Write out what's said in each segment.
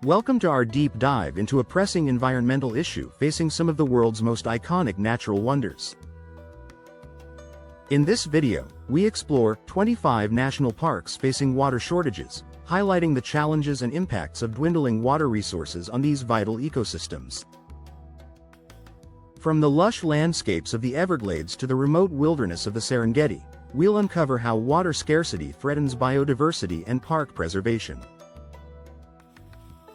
Welcome to our deep dive into a pressing environmental issue facing some of the world's most iconic natural wonders. In this video, we explore 25 national parks facing water shortages, highlighting the challenges and impacts of dwindling water resources on these vital ecosystems. From the lush landscapes of the Everglades to the remote wilderness of the Serengeti, we'll uncover how water scarcity threatens biodiversity and park preservation.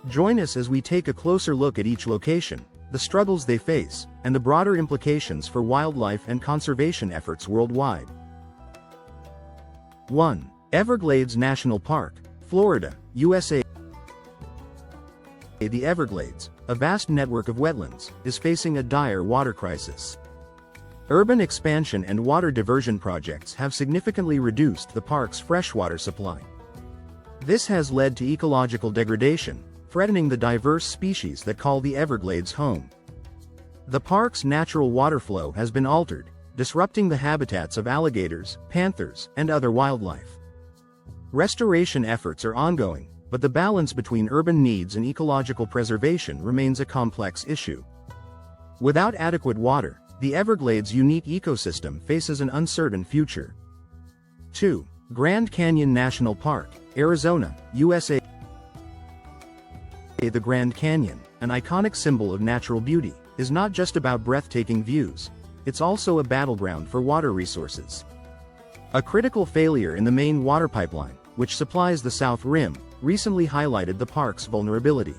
Join us as we take a closer look at each location, the struggles they face, and the broader implications for wildlife and conservation efforts worldwide. 1. Everglades National Park, Florida, USA. The Everglades, a vast network of wetlands, is facing a dire water crisis. Urban expansion and water diversion projects have significantly reduced the park's freshwater supply. This has led to ecological degradation, threatening the diverse species that call the Everglades home. The park's natural water flow has been altered, disrupting the habitats of alligators, panthers, and other wildlife. Restoration efforts are ongoing, but the balance between urban needs and ecological preservation remains a complex issue. Without adequate water, the Everglades' unique ecosystem faces an uncertain future. 2. Grand Canyon National Park, Arizona, USA. The Grand Canyon, an iconic symbol of natural beauty, is not just about breathtaking views, it's also a battleground for water resources. A critical failure in the main water pipeline, which supplies the South Rim, recently highlighted the park's vulnerability.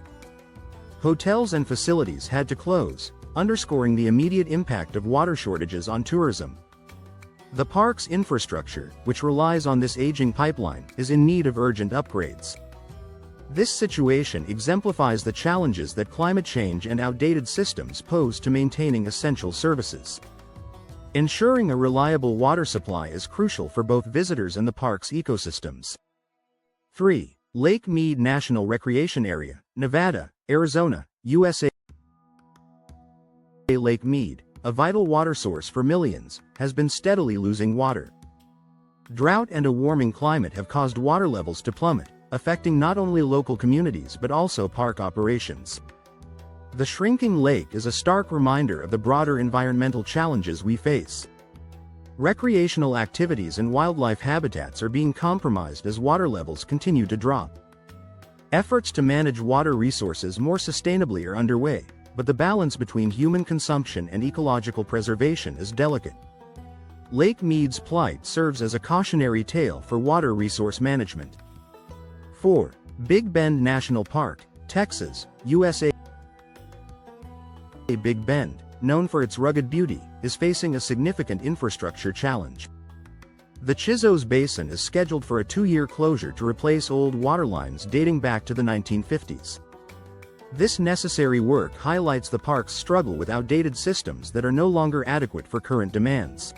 Hotels and facilities had to close, underscoring the immediate impact of water shortages on tourism. The park's infrastructure, which relies on this aging pipeline, is in need of urgent upgrades. This situation exemplifies the challenges that climate change and outdated systems pose to maintaining essential services. Ensuring a reliable water supply is crucial for both visitors and the park's ecosystems. 3. Lake Mead National Recreation Area, Nevada, Arizona, USA. Lake Mead, a vital water source for millions, has been steadily losing water. Drought and a warming climate have caused water levels to plummet, affecting not only local communities but also park operations. The shrinking lake is a stark reminder of the broader environmental challenges we face. Recreational activities and wildlife habitats are being compromised as water levels continue to drop. Efforts to manage water resources more sustainably are underway, but the balance between human consumption and ecological preservation is delicate. Lake Mead's plight serves as a cautionary tale for water resource management. 4. Big Bend National Park, Texas, USA. Big Bend, known for its rugged beauty, is facing a significant infrastructure challenge. The Chizos Basin is scheduled for a 2-year closure to replace old water lines dating back to the 1950s. This necessary work highlights the park's struggle with outdated systems that are no longer adequate for current demands.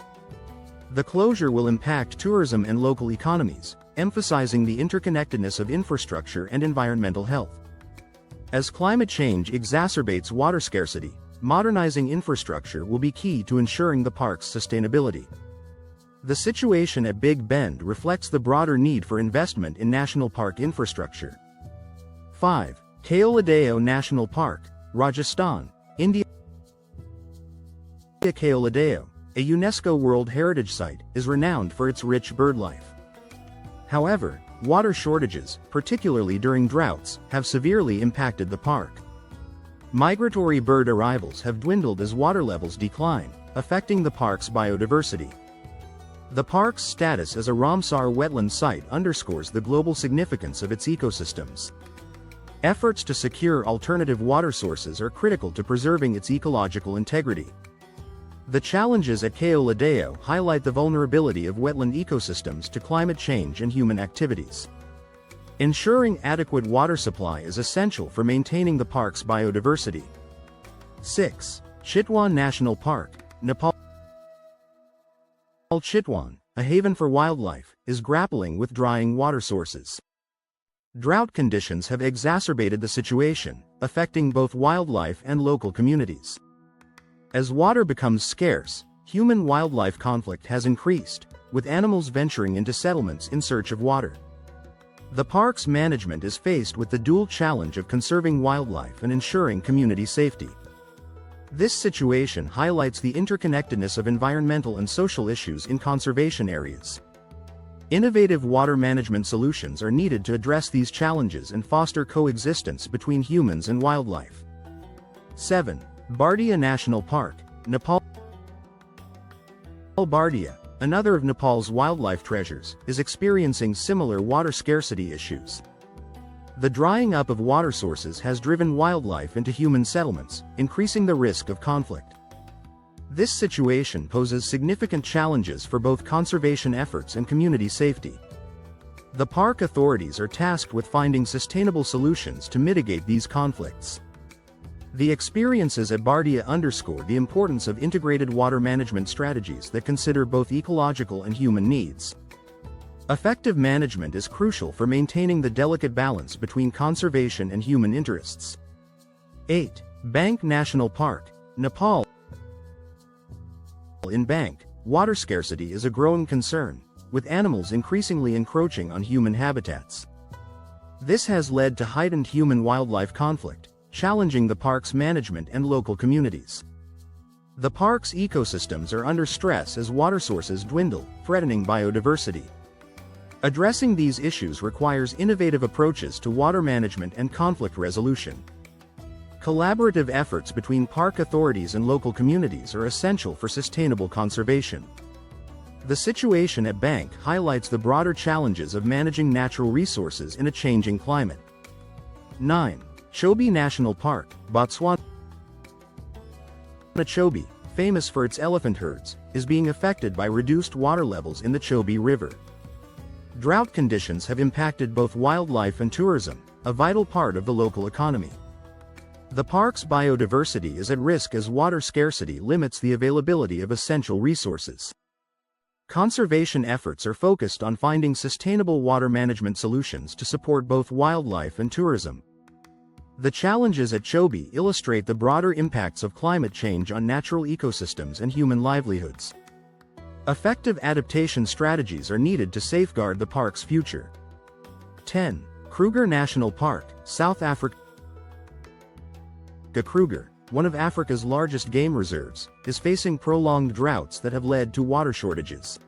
The closure will impact tourism and local economies, emphasizing the interconnectedness of infrastructure and environmental health. As climate change exacerbates water scarcity, modernizing infrastructure will be key to ensuring the park's sustainability. The situation at Big Bend reflects the broader need for investment in national park infrastructure. 5. Keoladeo National Park, Rajasthan, India. Keoladeo, a UNESCO World Heritage Site, is renowned for its rich birdlife. However, water shortages, particularly during droughts, have severely impacted the park. Migratory bird arrivals have dwindled as water levels decline, affecting the park's biodiversity. The park's status as a Ramsar wetland site underscores the global significance of its ecosystems. Efforts to secure alternative water sources are critical to preserving its ecological integrity. The challenges at Keoladeo highlight the vulnerability of wetland ecosystems to climate change and human activities. Ensuring adequate water supply is essential for maintaining the park's biodiversity. 6. Chitwan National Park, Nepal. Chitwan, a haven for wildlife, is grappling with drying water sources. Drought conditions have exacerbated the situation, affecting both wildlife and local communities. As water becomes scarce, human-wildlife conflict has increased, with animals venturing into settlements in search of water. The park's management is faced with the dual challenge of conserving wildlife and ensuring community safety. This situation highlights the interconnectedness of environmental and social issues in conservation areas. Innovative water management solutions are needed to address these challenges and foster coexistence between humans and wildlife. 7. Bardia National Park, Nepal. Bardia, another of Nepal's wildlife treasures, is experiencing similar water scarcity issues. The drying up of water sources has driven wildlife into human settlements, increasing the risk of conflict. This situation poses significant challenges for both conservation efforts and community safety. The park authorities are tasked with finding sustainable solutions to mitigate these conflicts. The experiences at Bardia underscore the importance of integrated water management strategies that consider both ecological and human needs. Effective management is crucial for maintaining the delicate balance between conservation and human interests. 8. Bank National Park, Nepal. In Bank, water scarcity is a growing concern, with animals increasingly encroaching on human habitats. This has led to heightened human-wildlife conflict, challenging the park's management and local communities. The park's ecosystems are under stress as water sources dwindle, threatening biodiversity. Addressing these issues requires innovative approaches to water management and conflict resolution. Collaborative efforts between park authorities and local communities are essential for sustainable conservation. The situation at Bank highlights the broader challenges of managing natural resources in a changing climate. 9. Chobe National Park, Botswana. Chobe, famous for its elephant herds, is being affected by reduced water levels in the Chobe River. Drought conditions have impacted both wildlife and tourism, a vital part of the local economy. The park's biodiversity is at risk as water scarcity limits the availability of essential resources. Conservation efforts are focused on finding sustainable water management solutions to support both wildlife and tourism. The challenges at Chobe illustrate the broader impacts of climate change on natural ecosystems and human livelihoods. Effective adaptation strategies are needed to safeguard the park's future. 10. Kruger National Park, South Africa. Kruger, one of Africa's largest game reserves, is facing prolonged droughts that have led to water shortages.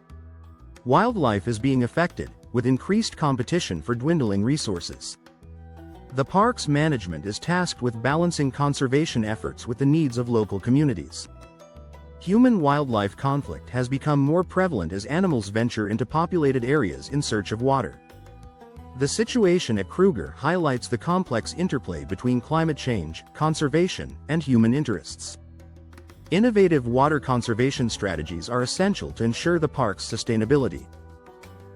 Wildlife is being affected, with increased competition for dwindling resources. The park's management is tasked with balancing conservation efforts with the needs of local communities. Human-wildlife conflict has become more prevalent as animals venture into populated areas in search of water. The situation at Kruger highlights the complex interplay between climate change, conservation, and human interests. Innovative water conservation strategies are essential to ensure the park's sustainability.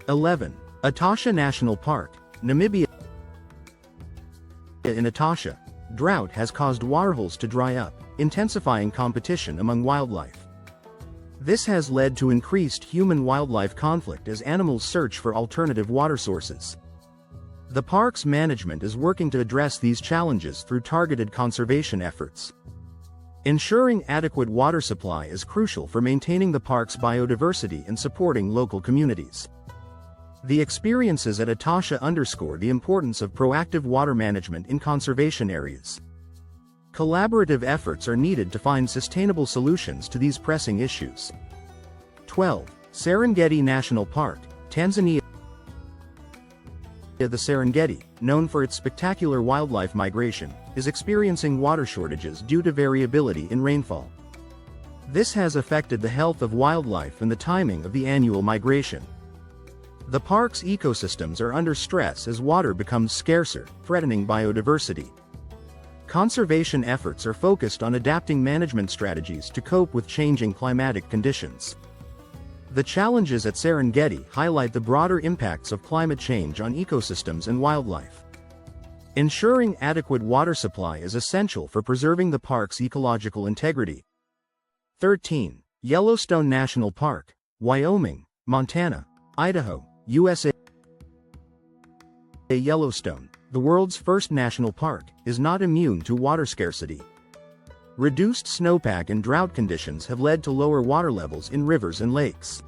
11. Etosha National Park, Namibia. In Etosha, drought has caused waterholes to dry up, intensifying competition among wildlife. This has led to increased human-wildlife conflict as animals search for alternative water sources. The park's management is working to address these challenges through targeted conservation efforts. Ensuring adequate water supply is crucial for maintaining the park's biodiversity and supporting local communities. The experiences at Etosha underscore the importance of proactive water management in conservation areas. Collaborative efforts are needed to find sustainable solutions to these pressing issues. 12. Serengeti National Park, Tanzania. The Serengeti, known for its spectacular wildlife migration, is experiencing water shortages due to variability in rainfall. This has affected the health of wildlife and the timing of the annual migration. The park's ecosystems are under stress as water becomes scarcer, threatening biodiversity. Conservation efforts are focused on adapting management strategies to cope with changing climatic conditions. The challenges at Serengeti highlight the broader impacts of climate change on ecosystems and wildlife. Ensuring adequate water supply is essential for preserving the park's ecological integrity. 13. Yellowstone National Park, Wyoming, Montana, Idaho, USA. Yellowstone, the world's first national park, is not immune to water scarcity. Reduced snowpack and drought conditions have led to lower water levels in rivers and lakes.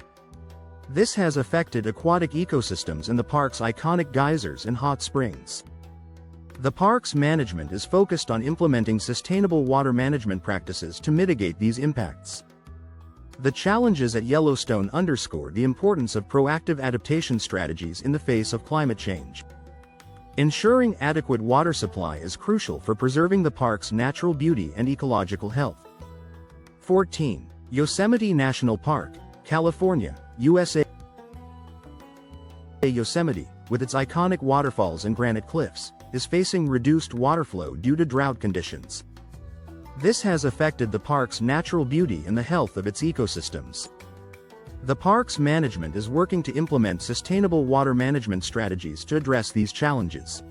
This has affected aquatic ecosystems in the park's iconic geysers and hot springs. The park's management is focused on implementing sustainable water management practices to mitigate these impacts. The challenges at Yellowstone underscore the importance of proactive adaptation strategies in the face of climate change. Ensuring adequate water supply is crucial for preserving the park's natural beauty and ecological health. 14. Yosemite National Park, California, USA. Yosemite, with its iconic waterfalls and granite cliffs, is facing reduced water flow due to drought conditions. This has affected the park's natural beauty and the health of its ecosystems. The park's management is working to implement sustainable water management strategies to address these challenges.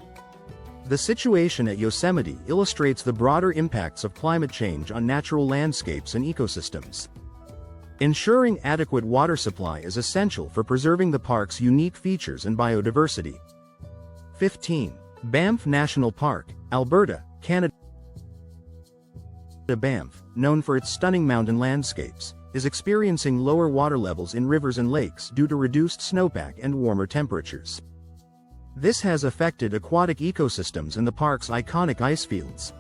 The situation at Yosemite illustrates the broader impacts of climate change on natural landscapes and ecosystems. Ensuring adequate water supply is essential for preserving the park's unique features and biodiversity. 15. Banff National Park, Alberta, Canada. Banff, known for its stunning mountain landscapes, is experiencing lower water levels in rivers and lakes due to reduced snowpack and warmer temperatures. This has affected aquatic ecosystems in the park's iconic ice fields.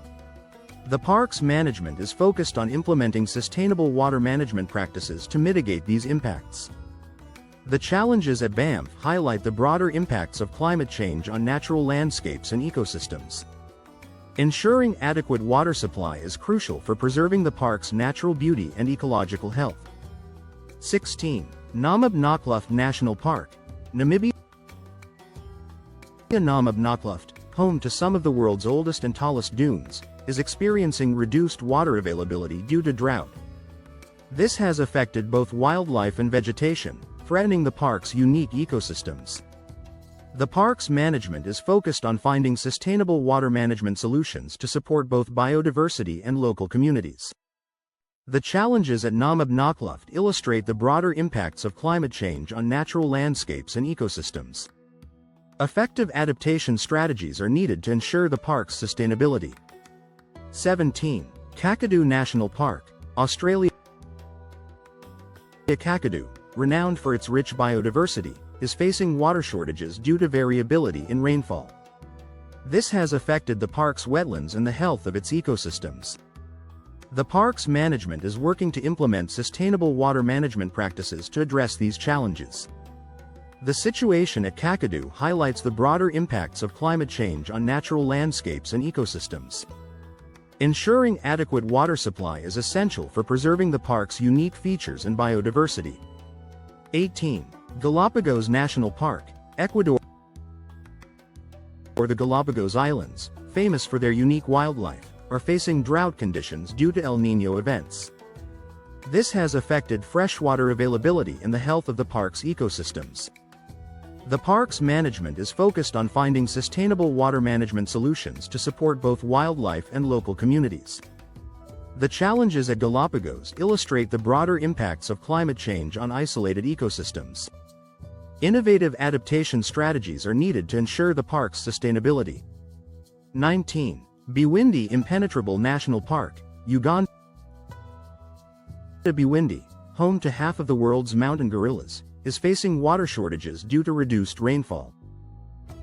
The park's management is focused on implementing sustainable water management practices to mitigate these impacts. The challenges at Banff highlight the broader impacts of climate change on natural landscapes and ecosystems. Ensuring adequate water supply is crucial for preserving the park's natural beauty and ecological health. 16. Namib Naukluft National Park, Namibia. Namib Naukluft, home to some of the world's oldest and tallest dunes, is experiencing reduced water availability due to drought. This has affected both wildlife and vegetation, threatening the park's unique ecosystems. The park's management is focused on finding sustainable water management solutions to support both biodiversity and local communities. The challenges at Namib Naukluft illustrate the broader impacts of climate change on natural landscapes and ecosystems. Effective adaptation strategies are needed to ensure the park's sustainability. 17. Kakadu National Park, Australia. Kakadu, renowned for its rich biodiversity, is facing water shortages due to variability in rainfall. This has affected the park's wetlands and the health of its ecosystems. The park's management is working to implement sustainable water management practices to address these challenges. The situation at Kakadu highlights the broader impacts of climate change on natural landscapes and ecosystems. Ensuring adequate water supply is essential for preserving the park's unique features and biodiversity. 18. Galapagos National Park, Ecuador. The Galapagos Islands, famous for their unique wildlife, are facing drought conditions due to El Niño events. This has affected freshwater availability and the health of the park's ecosystems. The park's management is focused on finding sustainable water management solutions to support both wildlife and local communities. The challenges at Galapagos illustrate the broader impacts of climate change on isolated ecosystems. Innovative adaptation strategies are needed to ensure the park's sustainability. 19. Bwindi Impenetrable National Park, Uganda. Bwindi, home to half of the world's mountain gorillas, is facing water shortages due to reduced rainfall.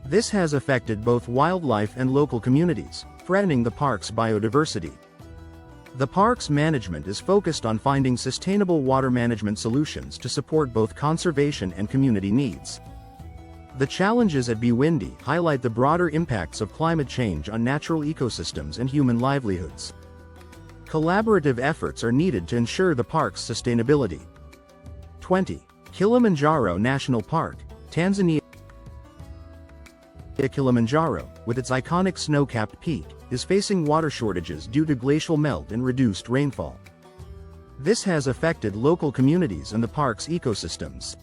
This has affected both wildlife and local communities, threatening the park's biodiversity. The park's management is focused on finding sustainable water management solutions to support both conservation and community needs. The challenges at Bwindi highlight the broader impacts of climate change on natural ecosystems and human livelihoods. Collaborative efforts are needed to ensure the park's sustainability. 20. Kilimanjaro National Park, Tanzania. Kilimanjaro, with its iconic snow-capped peak, is facing water shortages due to glacial melt and reduced rainfall. This has affected local communities and the park's ecosystems.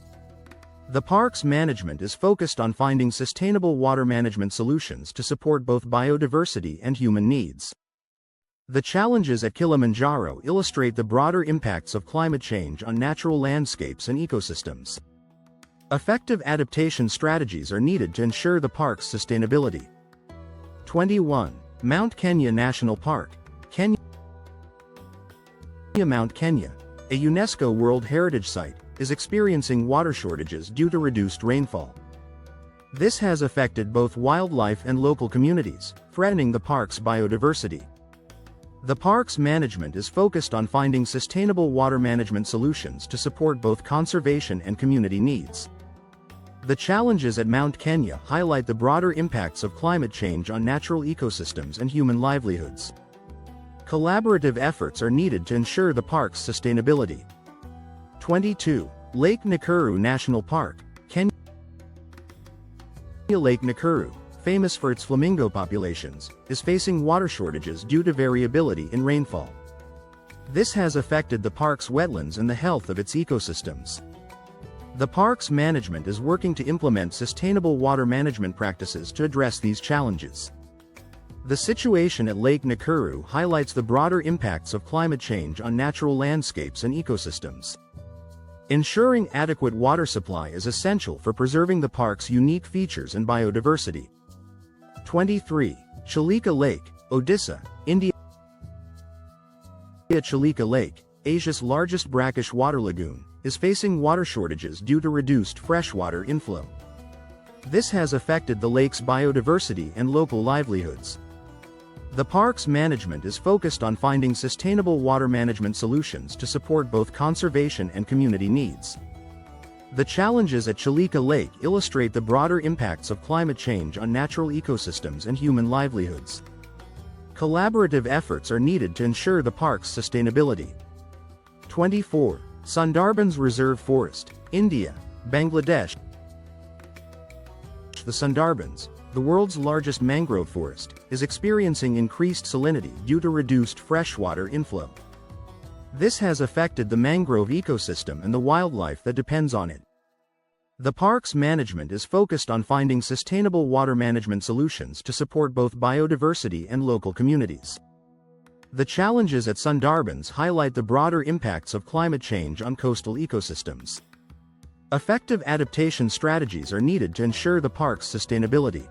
The park's management is focused on finding sustainable water management solutions to support both biodiversity and human needs. The challenges at Kilimanjaro illustrate the broader impacts of climate change on natural landscapes and ecosystems. Effective adaptation strategies are needed to ensure the park's sustainability. 21. Mount Kenya National Park, Kenya. Mount Kenya, a UNESCO World Heritage Site, is experiencing water shortages due to reduced rainfall. This has affected both wildlife and local communities, threatening the park's biodiversity. The park's management is focused on finding sustainable water management solutions to support both conservation and community needs. The challenges at Mount Kenya highlight the broader impacts of climate change on natural ecosystems and human livelihoods. Collaborative efforts are needed to ensure the park's sustainability. 22. Lake Nakuru National Park, Kenya. Lake Nakuru, famous for its flamingo populations, is facing water shortages due to variability in rainfall. This has affected the park's wetlands and the health of its ecosystems. The park's management is working to implement sustainable water management practices to address these challenges. The situation at Lake Nakuru highlights the broader impacts of climate change on natural landscapes and ecosystems. Ensuring adequate water supply is essential for preserving the park's unique features and biodiversity. 23. Chilika Lake, Odisha, India. Chilika Lake, Asia's largest brackish water lagoon, is facing water shortages due to reduced freshwater inflow. This has affected the lake's biodiversity and local livelihoods. The park's management is focused on finding sustainable water management solutions to support both conservation and community needs. The challenges at Chilika Lake illustrate the broader impacts of climate change on natural ecosystems and human livelihoods. Collaborative efforts are needed to ensure the park's sustainability. 24. Sundarbans Reserve Forest, India, Bangladesh. The Sundarbans, the world's largest mangrove forest, is experiencing increased salinity due to reduced freshwater inflow. This has affected the mangrove ecosystem and the wildlife that depends on it. The park's management is focused on finding sustainable water management solutions to support both biodiversity and local communities. The challenges at Sundarbans highlight the broader impacts of climate change on coastal ecosystems. Effective adaptation strategies are needed to ensure the park's sustainability.